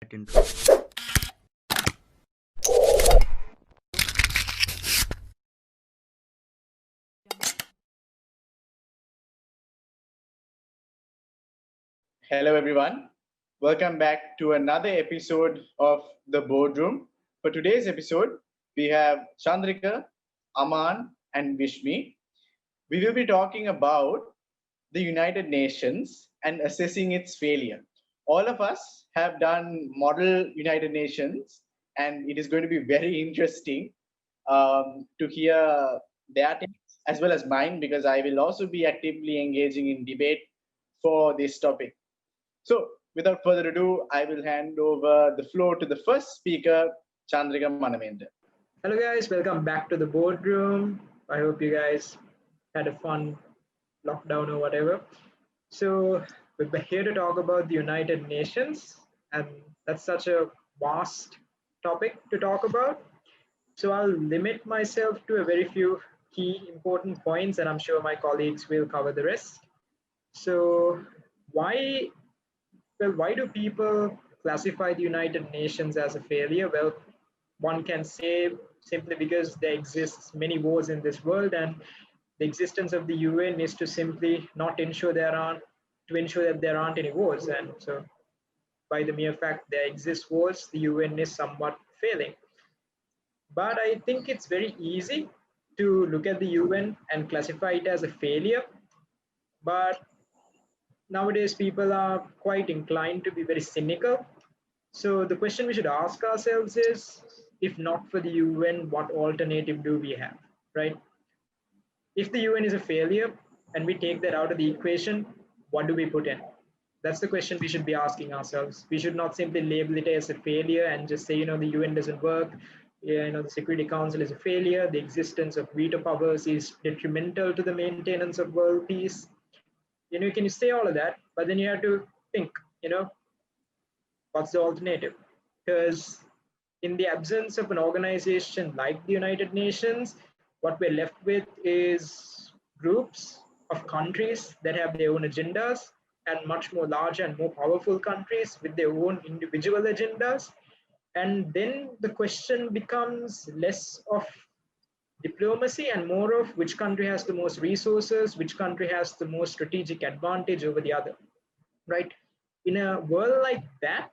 that intro. Hello, everyone. Welcome back to another episode of The Boardroom. For today's episode, we have Chandrika, Aman, and Vishmi. We will be talking about the United Nations and assessing its failure. All of us have done model United Nations, and it is going to be very interesting to hear their takes as well as mine because I will also be actively engaging in debate for this topic. So, without further ado, I will hand over the floor to the first speaker, Chandrika Manamendra. Hello, guys. Welcome back to the boardroom. I hope you guys had a fun lockdown or whatever. So, we're here to talk about the United Nations, and that's such a vast topic to talk about. So, I'll limit myself to a very few key important points, and I'm sure my colleagues will cover the rest. So, why why do people classify the United Nations as a failure? Well, one can say simply because there exists many wars in this world, and the existence of the UN is to simply not ensure to ensure that there aren't any wars. And so, by the mere fact there exist wars, the UN is somewhat failing. But I think it's very easy to look at the UN and classify it as a failure. But nowadays, people are quite inclined to be very cynical. So the question we should ask ourselves is, if not for the UN, what alternative do we have, right? If the UN is a failure and we take that out of the equation, what do we put in? That's the question we should be asking ourselves. We should not simply label it as a failure and just say, the UN doesn't work. The Security Council is a failure. The existence of veto powers is detrimental to the maintenance of world peace. Can you say all of that? But then you have to think, what's the alternative? Because in the absence of an organization like the United Nations, what we're left with is groups of countries that have their own agendas, and much more larger and more powerful countries with their own individual agendas. And then the question becomes less of diplomacy and more of which country has the most resources, which country has the most strategic advantage over the other, right? In a world like that,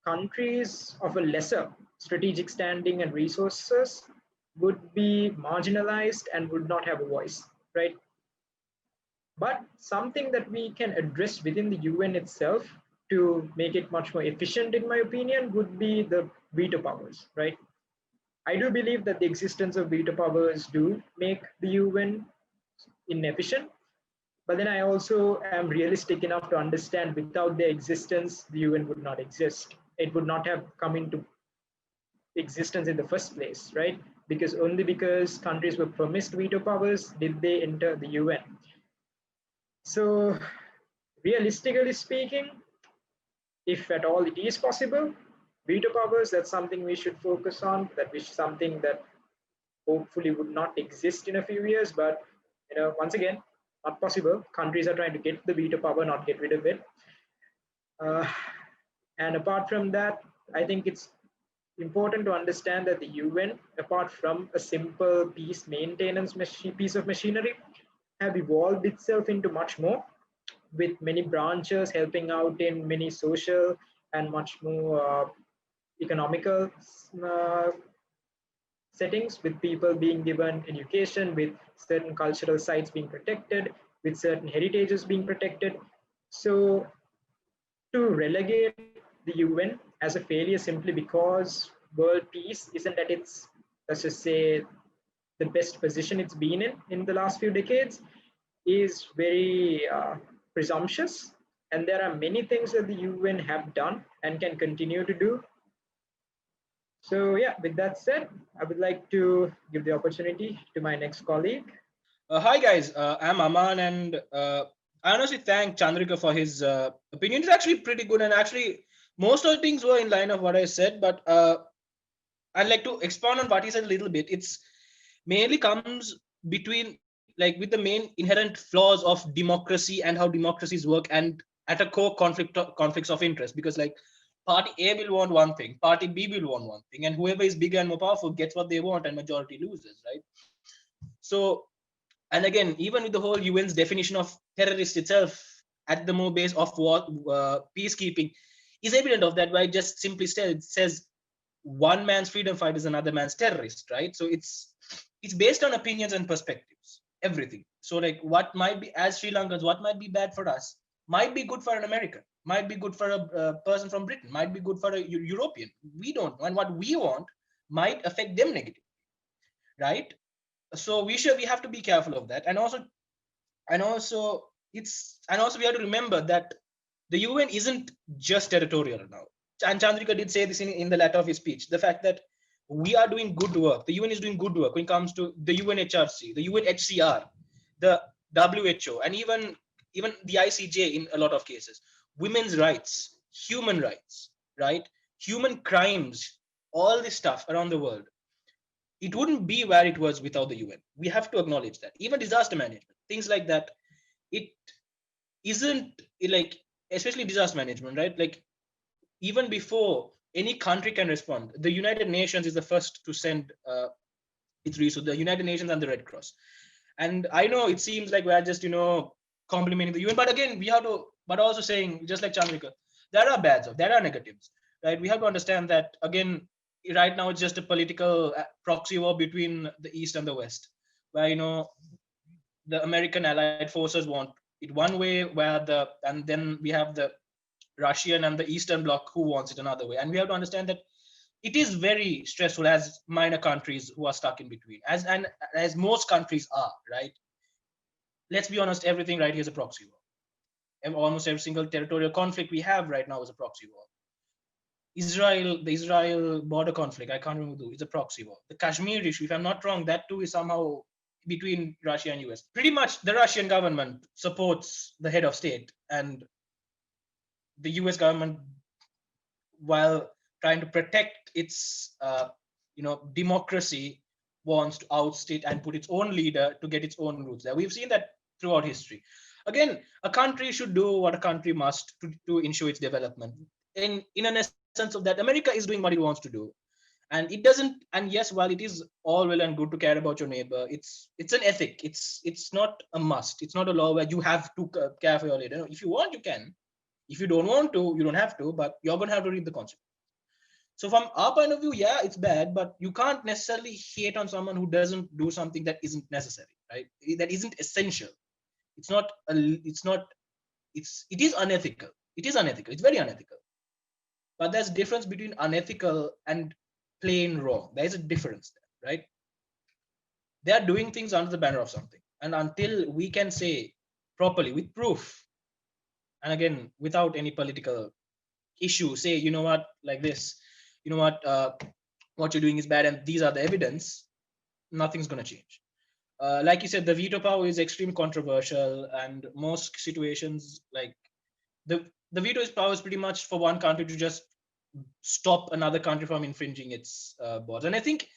countries of a lesser strategic standing and resources would be marginalized and would not have a voice, right? But something that we can address within the UN itself to make it much more efficient, in my opinion, would be the veto powers, right? I do believe that the existence of veto powers do make the UN inefficient, but then I also am realistic enough to understand without their existence, the UN would not exist. It would not have come into existence in the first place, right? Because only because countries were promised veto powers did they enter the UN. So, realistically speaking, if at all it is possible, veto powers, that's something we should focus on, something that hopefully would not exist in a few years, but once again, not possible. Countries are trying to get the veto power, not get rid of it. Uh, and apart from that, I think it's important to understand that the UN, apart from a simple peace maintenance piece of machinery, have evolved itself into much more, with many branches helping out in many social and much more economical uh, settings, with people being given education, with certain cultural sites being protected, with certain heritages being protected. So to relegate the UN as a failure simply because world peace isn't at its, let's just say, the best position it's been in the last few decades is very presumptuous. And there are many things that the UN have done and can continue to do. So yeah, with that said, I would like to give the opportunity to my next colleague. Hi guys, I'm Aman, and I honestly thank Chandrika for his opinion. It's actually pretty good, and actually most of the things were in line of what I said. But I'd like to expand on what he said a little bit. It's mainly comes between like with the main inherent flaws of democracy and how democracies work, and at a core conflicts of interest. Because like Party A will want one thing, party B will want one thing, and whoever is bigger and more powerful gets what they want, and majority loses, right? So, and again, even with the whole UN's definition of terrorist itself, at the more base of what peacekeeping is evident of that, by just simply says one man's freedom fighter is another man's terrorist, right? So it's based on opinions and perspectives, everything. So like what might be, as Sri Lankans, what might be bad for us might be good for an American, might be good for a person from Britain, might be good for a European. We don't know, and what we want might affect them negatively, right? So we have to be careful of that, and also we have to remember that the UN isn't just territorial now. And Chandrika did say this in the latter of his speech, the fact that we are doing good work. The UN is doing good work when it comes to the UNHRC, the UNHCR, the WHO, and even the ICJ in a lot of cases. Women's rights, human rights, right? Human crimes, all this stuff around the world. It wouldn't be where it was without the UN. We have to acknowledge that. Even disaster management, things like that, it isn't like, especially disaster management, right? Like even before any country can respond, the United Nations is the first to send its resources, the United Nations and the Red Cross. And I know it seems like we're just, complimenting the UN, but again, we have to, but also saying, just like Chandrika, there are bads, there are negatives, right? We have to understand that, again, right now it's just a political proxy war between the East and the West, where, the American allied forces want it one way, and then we have the Russian and the Eastern Bloc who wants it another way. And we have to understand that it is very stressful as minor countries who are stuck in between, as most countries are, right? Let's be honest, everything right here is a proxy war. And almost every single territorial conflict we have right now is a proxy war. The Israel border conflict, I can't remember who, is a proxy war. The Kashmir issue, if I'm not wrong, that too is somehow between Russia and US. Pretty much the Russian government supports the head of state, and the US government, while trying to protect its democracy, wants to oust it and put its own leader to get its own roots there. We've seen that throughout history. Again, a country should do what a country must to ensure its development. In an essence of that, America is doing what it wants to do. And it doesn't, and yes, while it is all well and good to care about your neighbor, it's an ethic. It's not a must. It's not a law where you have to care for your neighbor. If you want, you can. If you don't want to, you don't have to, but you're going to have to reap the consequences. So from our point of view, yeah, it's bad, but you can't necessarily hate on someone who doesn't do something that isn't necessary, right? That isn't essential. It is unethical. It is unethical. It's very unethical. But there's a difference between unethical and plain wrong. There is a difference there, right? They are doing things under the banner of something. And until we can say properly with proof, and again, without any political issue, say, you know what, like this, you know what you're doing is bad, and these are the evidence, nothing's going to change. Like you said, the veto power is extremely controversial, and most situations, like the veto power is pretty much for one country to just stop another country from infringing its borders. And I think,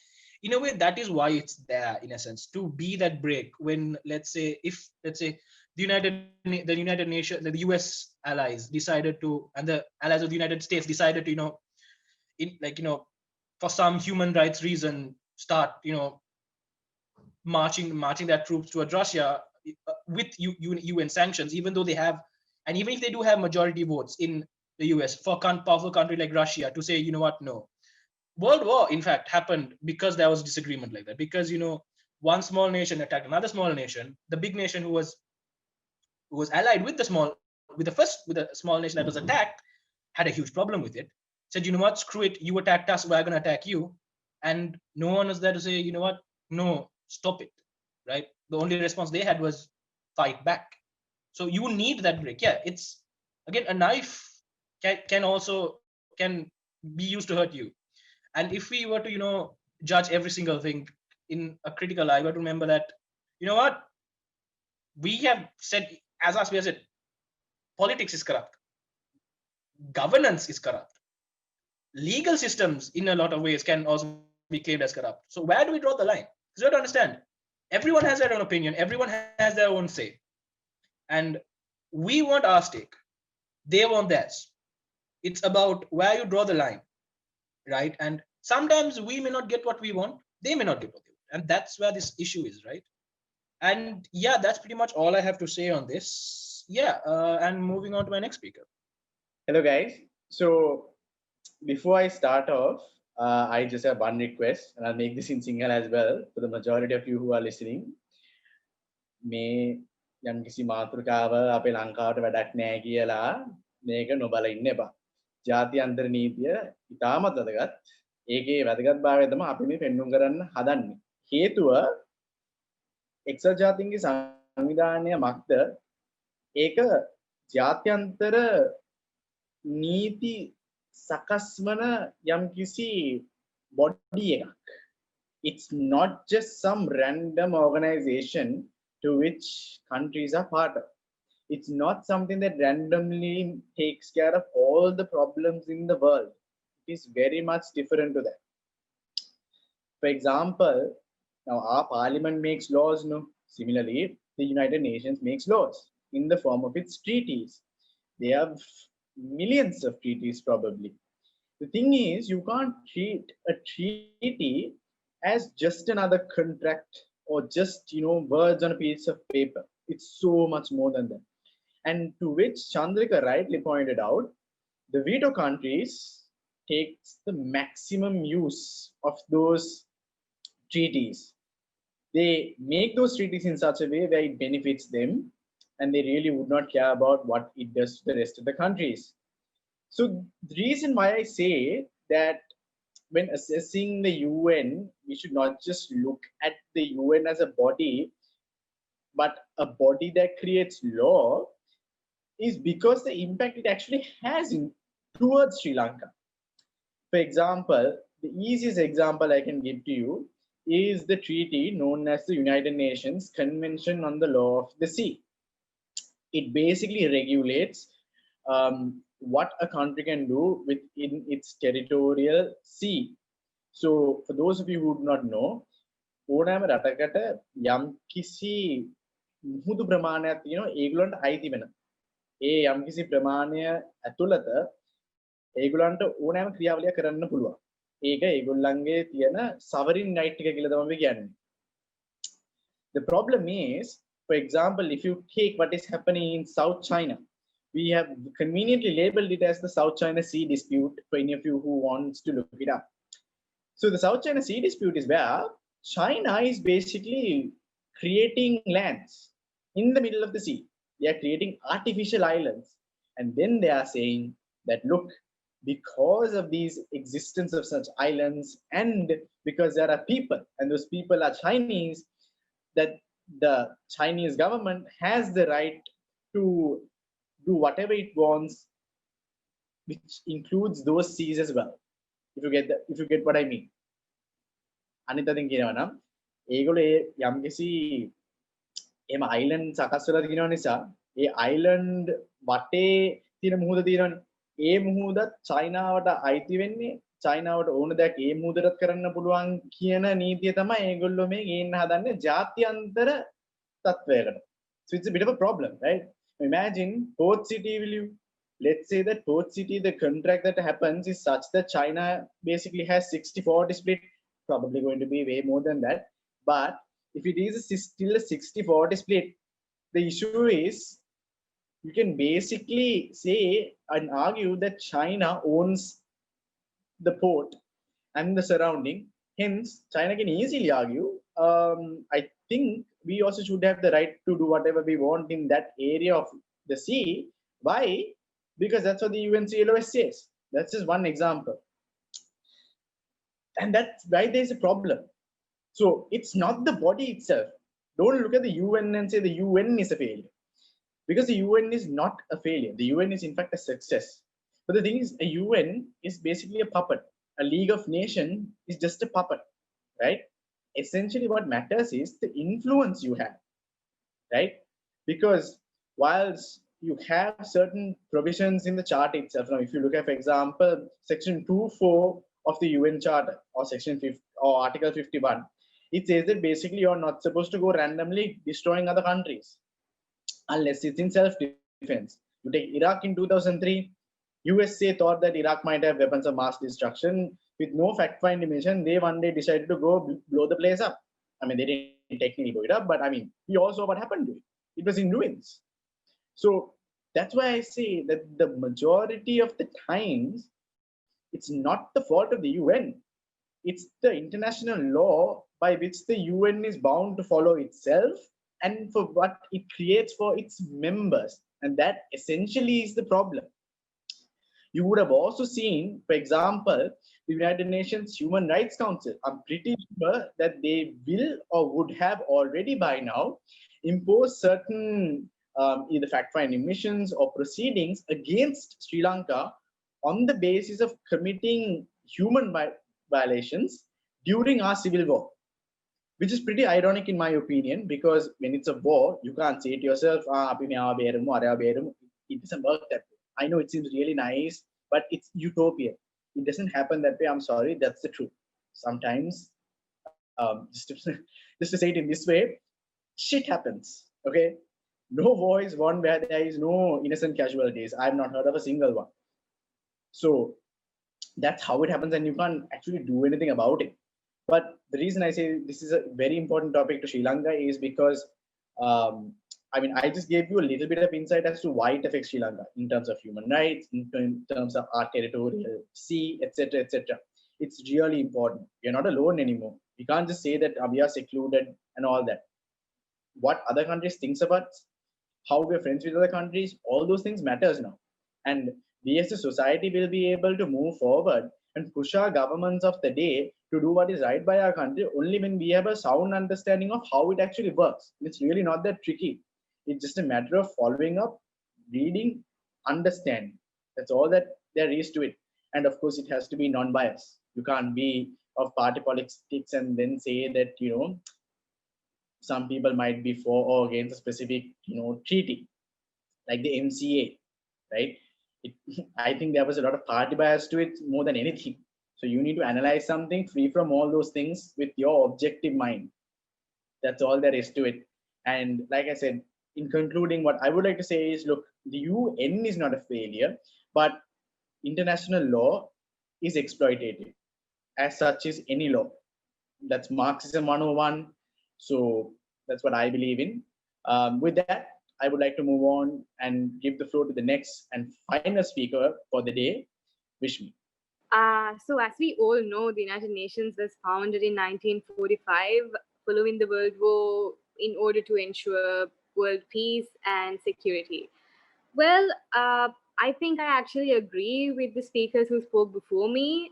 in a way, that is why it's there, in a sense, to be that break when, let's say, the United Nations, the US allies decided to, and the allies of the United States decided to, for some human rights reason, start, marching their troops towards Russia with UN sanctions, even though they have, and even if they do have majority votes in the US, for a powerful country like Russia to say, you know what, no. World War, in fact, happened because there was disagreement like that. Because, one small nation attacked another small nation. The big nation who was allied with the small nation that was attacked had a huge problem with it. Said, you know what, screw it, you attacked us, we're going to attack you. And no one was there to say, you know what, no, stop it, right? The only response they had was fight back. So you need that break. Yeah, it's, again, a knife can be used to hurt you. And if we were to, judge every single thing in a critical eye, we have to remember that, you know what, we have said, we have said, politics is corrupt. Governance is corrupt. Legal systems, in a lot of ways, can also be claimed as corrupt. So where do we draw the line? Because you have to understand, everyone has their own opinion. Everyone has their own say. And we want our stake. They want theirs. It's about where you draw the line, right? And sometimes we may not get what we want, they may not get what they want, and that's where this issue is, right? And yeah, that's pretty much all I have to say on this. Yeah, and moving on to my next speaker. Hello, guys. So before I start off, I just have one request, and I'll make this in Sinhala as well for the majority of you who are listening. මේ යම්කිසි මාතෘකාව අපේ ලංකාවට වැඩක් නෑ කියලා මේක නොබල ඉන්න එපා. ජාත්‍යන්තර නීතිය ඉතාමත් වැදගත්. ඒකේ වැදගත්භාවය තමයි අපි මේ පෙන්වුම් කරන්න හදන්නේ. හේතුව එක්සත් ජාතීන්ගේ සංවිධානය මක්ද ඒක ජාත්‍යන්තර නීති සකස්වන යම්කිසි බොඩි එකක්. It's not just some random organization to which countries are part of. It's not something that randomly takes care of all the problems in the world. It is very much different to that. For example, now our parliament makes laws, no? Similarly, the United Nations makes laws in the form of its treaties. They have millions of treaties probably. The thing is, you can't treat a treaty as just another contract or just, words on a piece of paper. It's so much more than that. And to which Chandrika rightly pointed out, the veto countries takes the maximum use of those treaties. They make those treaties in such a way where it benefits them, and they really would not care about what it does to the rest of the countries. So the reason why I say that when assessing the UN, we should not just look at the UN as a body, but a body that creates law, is because the impact it actually has towards Sri Lanka. For example, the easiest example I can give to you is the treaty known as the United Nations Convention on the Law of the Sea. It basically regulates what a country can do within its territorial sea. So for those of you who do not know, ඕනෑම රටකට යම්කිසි මුහුදු ප්‍රමාණයක් තියෙනවා ඒගොල්ලන්ට අයිති වෙන. ඒ යම්කිසි ප්‍රමාණය ඇතුළත ඒගොල්ලන්ට ඕනෑම ක්‍රියාවලියක් කරන්න පුළුවන්. ඒක ඒගොල්ලන්ගේ තියෙන sovereign right එක කියලා තමයි කියන්නේ. The problem is, for example, if you take what is happening in South China, we have conveniently labeled it as the South China Sea dispute for any of you who wants to look it up. So the South China Sea dispute is where China is basically creating lands in the middle of the sea. They are creating artificial islands. And then they are saying that, look, because of these existence of such islands, and because there are people, and those people are Chinese, that the Chinese government has the right to do whatever it wants, which includes those seas as well. If you get what I mean. අනිතකින් කියනවා නම් ඒගොල්ලෝ යම්කිසි එම island සකස් වෙලා තියෙන නිසා ඒ island වටේ තියෙන මුහුද තියෙනවනේ. ඒ මුහුදත් චයිනාවට අයිති වෙන්නේ, චයිනාවට ඕන දෙයක් ඒ මුහුදට කරන්න පුළුවන් කියන නීතිය තමයි ඒගොල්ලෝ මේ ගේන්න හදන්නේ ජාත්‍යන්තර තත්වයකට. So it's a bit of a problem, right? Imagine Port City, let's say that Port City, the contract that happens is such that China basically has 60-40 split, probably going to be way more than that. But if it is still a 60-40 split, the issue is you can basically say and argue that China owns the port and the surrounding. Hence, China can easily argue, I think we also should have the right to do whatever we want in that area of the sea. Why? Because that's what the UNCLOS says. That's just one example. And that's why there's a problem. So it's not the body itself. Don't look at the UN and say the UN is a failure. Because the UN is not a failure. The UN is in fact a success. But the thing is, a UN is basically a puppet. A League of Nations is just a puppet, right? Essentially what matters is the influence you have, right? Because whilst you have certain provisions in the charter itself, now if you look at, for example, section 2.4 of the UN Charter, or section 50, or article 51, it says that basically you're not supposed to go randomly destroying other countries unless it's in self-defense. You take Iraq in 2003, USA thought that Iraq might have weapons of mass destruction. With no fact-finding mission, they one day decided to go blow the place up. I mean, they didn't technically blow it up, but I mean, we all saw what happened to it. It was in ruins. So that's why I say that the majority of the times, it's not the fault of the UN. It's the international law by which the UN is bound to follow itself and for what it creates for its members. And that essentially is the problem. You would have also seen, for example, the United Nations Human Rights Council. I'm pretty sure that they will or would have already by now imposed certain either fact-finding missions or proceedings against Sri Lanka on the basis of committing human violations during our civil war, which is pretty ironic in my opinion, because when it's a war, you can't say to yourself, it doesn't work that way. I know it seems really nice, but it's utopia. It doesn't happen that way. I'm sorry, that's the truth. Sometimes, just to say it in this way, shit happens. Okay, no war is won where there is no innocent casualties. I've not heard of a single one. So that's how it happens, and you can't actually do anything about it. But the reason I say this is a very important topic to Sri Lanka is because I mean, I just gave you a little bit of insight as to why it affects Sri Lanka in terms of human rights, in terms of our territorial sea, etc., etc. It's really important. We're not alone anymore. We can't just say that we are secluded and all that. What other countries thinks about, how we're friends with other countries, all those things matters now. And we as a society will be able to move forward and push our governments of the day to do what is right by our country only when we have a sound understanding of how it actually works. It's really not that tricky. It's just a matter of following up, reading, understanding. That's all that there is to it. And of course, it has to be non-biased. You can't be of party politics and then say that, you know, some people might be for or against a specific, you know, treaty, like the MCA, right? I think there was a lot of party bias to it more than anything. So you need to analyze something free from all those things with your objective mind. That's all there is to it. And like I said, in concluding, what I would like to say is, look, the UN is not a failure, but international law is exploitative. As such is any law. That's Marxism 101. So that's what I believe in. With that, I would like to move on and give the floor to the next and final speaker for the day, Vishmi. So as we all know, the United Nations was founded in 1945 following the World War in order to ensure world peace and security. Well, I think I actually agree with the speakers who spoke before me,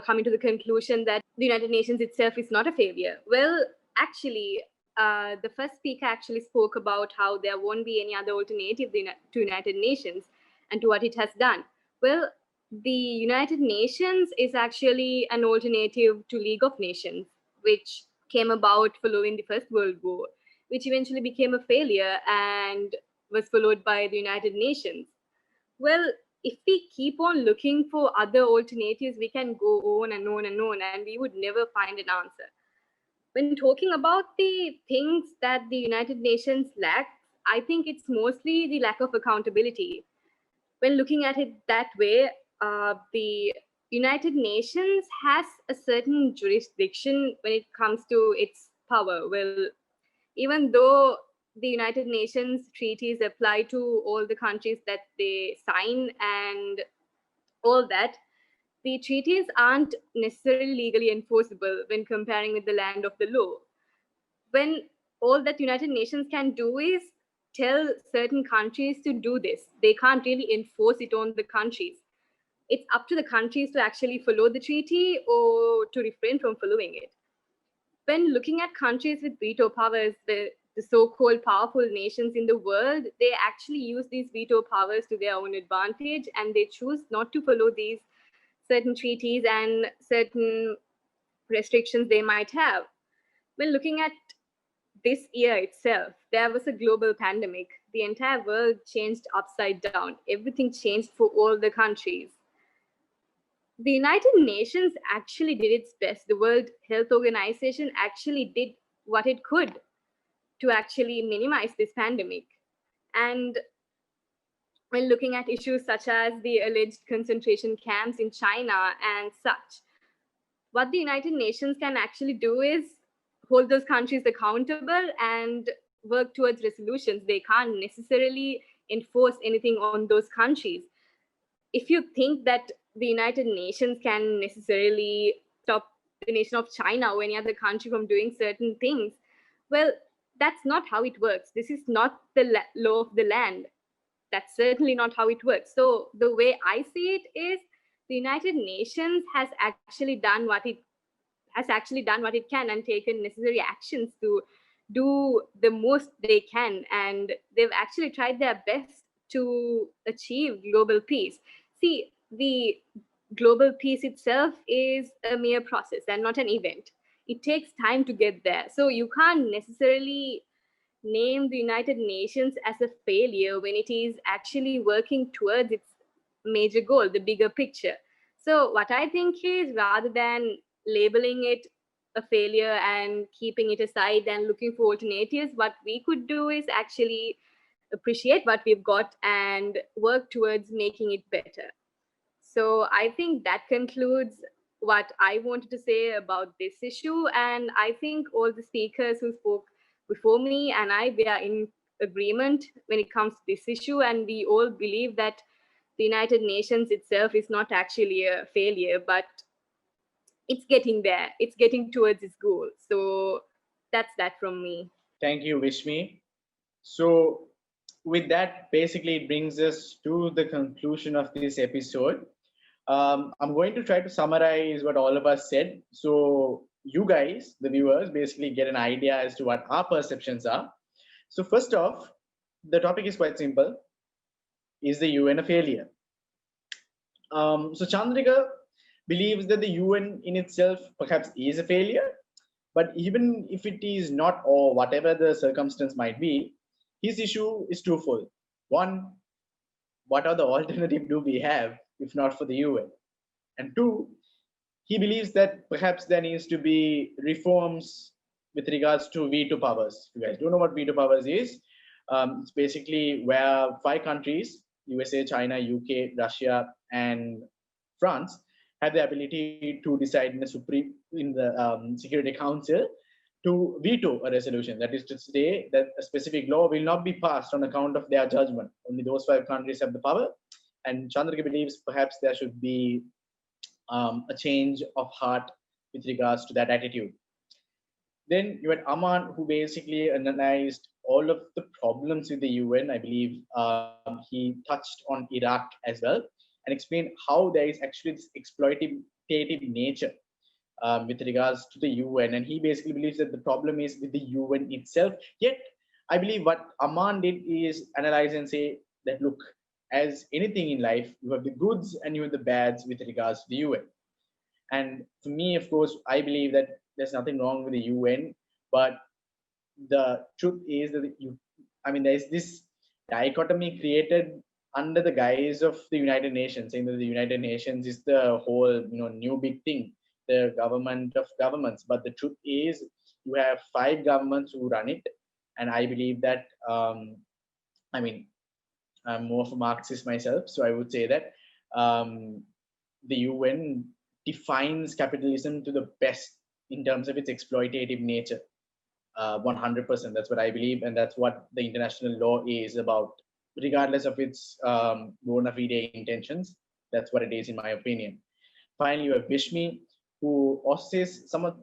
coming to the conclusion that the United Nations itself is not a failure. Well, actually, the first speaker actually spoke about how there won't be any other alternative to United Nations and to what it has done. Well, the United Nations is actually an alternative to League of Nations, which came about following the First World War, which eventually became a failure and was followed by the United Nations. Well, if we keep on looking for other alternatives, we can go on and on and on, and we would never find an answer. When talking about the things that the United Nations lacks, I think it's mostly the lack of accountability. When looking at it that way, the United Nations has a certain jurisdiction when it comes to its power. Well, even though the United Nations treaties apply to all the countries that they sign and all that, the treaties aren't necessarily legally enforceable when comparing with the land of the law. When all that United Nations can do is tell certain countries to do this, they can't really enforce it on the countries. It's up to the countries to actually follow the treaty or to refrain from following it. When looking at countries with veto powers, the so-called powerful nations in the world, they actually use these veto powers to their own advantage, and they choose not to follow these certain treaties and certain restrictions they might have. When looking at this year itself, there was a global pandemic. The entire world changed upside down. Everything changed for all the countries. The United Nations actually did its best. The World Health Organization actually did what it could to actually minimize this pandemic. And when looking at issues such as the alleged concentration camps in China and such. What the United Nations can actually do is hold those countries accountable and work towards resolutions. They can't necessarily enforce anything on those countries. If you think that the United Nations can necessarily stop the nation of China or any other country from doing certain things, well, that's not how it works. This is not the law of the land. That's certainly not how it works. So the way I see it is the United Nations has actually done what it can and taken necessary actions to do the most they can, and they've actually tried their best to achieve global peace. See, the global peace itself is a mere process and not an event. It takes time to get there, so you can't necessarily name the United Nations as a failure when it is actually working towards its major goal, the bigger picture. So, what I think is, rather than labeling it a failure and keeping it aside and looking for alternatives, what we could do is actually appreciate what we've got and work towards making it better. So, I think that concludes what I wanted to say about this issue. And I think all the speakers who spoke before me and we are in agreement when it comes to this issue. And we all believe that the United Nations itself is not actually a failure, but it's getting there. It's getting towards its goal. So that's that from me. Thank you, Vishmi. So, with that, basically, it brings us to the conclusion of this episode. I'm going to try to summarize what all of us said. So, you guys, the viewers, basically get an idea as to what our perceptions are. So, first off, the topic is quite simple. Is the UN a failure? So, Chandrika believes that the UN in itself perhaps is a failure. But even if it is not, or whatever the circumstance might be, his issue is twofold. One, what other alternative do we have if not for the UN? And two, he believes that perhaps there needs to be reforms with regards to veto powers. If you guys don't know what veto powers is, it's basically where 5 countries, USA, China, UK, Russia, and France, have the ability to decide in the Security Council to veto a resolution. That is to say that a specific law will not be passed on account of their judgment. Only those 5 countries have the power. And Chandrika believes perhaps there should be a change of heart with regards to that attitude. Then you had Aman, who basically analyzed all of the problems with the UN. I believe he touched on Iraq as well and explained how there is actually this exploitative nature with regards to the UN. And he basically believes that the problem is with the UN itself. Yet, I believe what Aman did is analyze and say that, look, as anything in life, you have the goods and you have the bads with regards to the UN. And for me, of course, I believe that there's nothing wrong with the UN, but the truth is that there's this dichotomy created under the guise of the United Nations, saying that the United Nations is the whole, new big thing, the government of governments. But the truth is, you have 5 governments who run it, and I believe that. I'm more of a Marxist myself, so I would say that the UN defines capitalism to the best in terms of its exploitative nature. 100%. That's what I believe, and that's what the international law is about, regardless of its bona fide intentions. That's what it is, in my opinion. Finally, you have Vishmi, who also says somewhat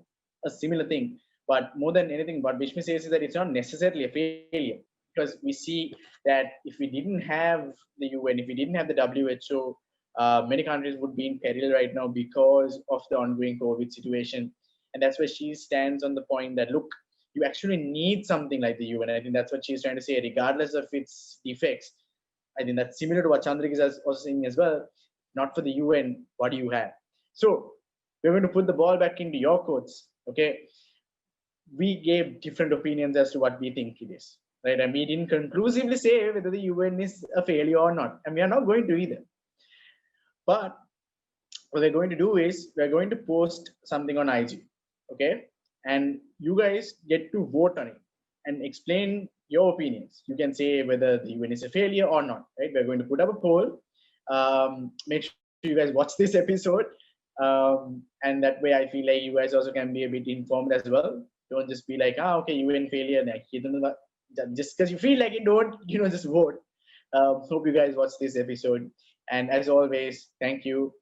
a similar thing, but more than anything, what Vishmi says is that it's not necessarily a failure, because we see that if we didn't have the UN, if we didn't have the WHO, many countries would be in peril right now because of the ongoing COVID situation. And that's where she stands on the point that, look, you actually need something like the UN. I think that's what she's trying to say, regardless of its defects. I think that's similar to what Chandrika is also saying as well. Not for the UN, what do you have? So we're going to put the ball back into your courts. Okay. We gave different opinions as to what we think it is. Right? And we didn't conclusively say whether the UN is a failure or not. And we are not going to either. But what we're going to do is we're going to post something on IG. Okay. And you guys get to vote on it and explain your opinions. You can say whether the UN is a failure or not, right? We're going to put up a poll. Make sure you guys watch this episode. And that way I feel like you guys also can be a bit informed as well. Don't just be like, okay, UN failure. Just because you feel like it, don't, just vote. Hope you guys watch this episode. And as always, thank you.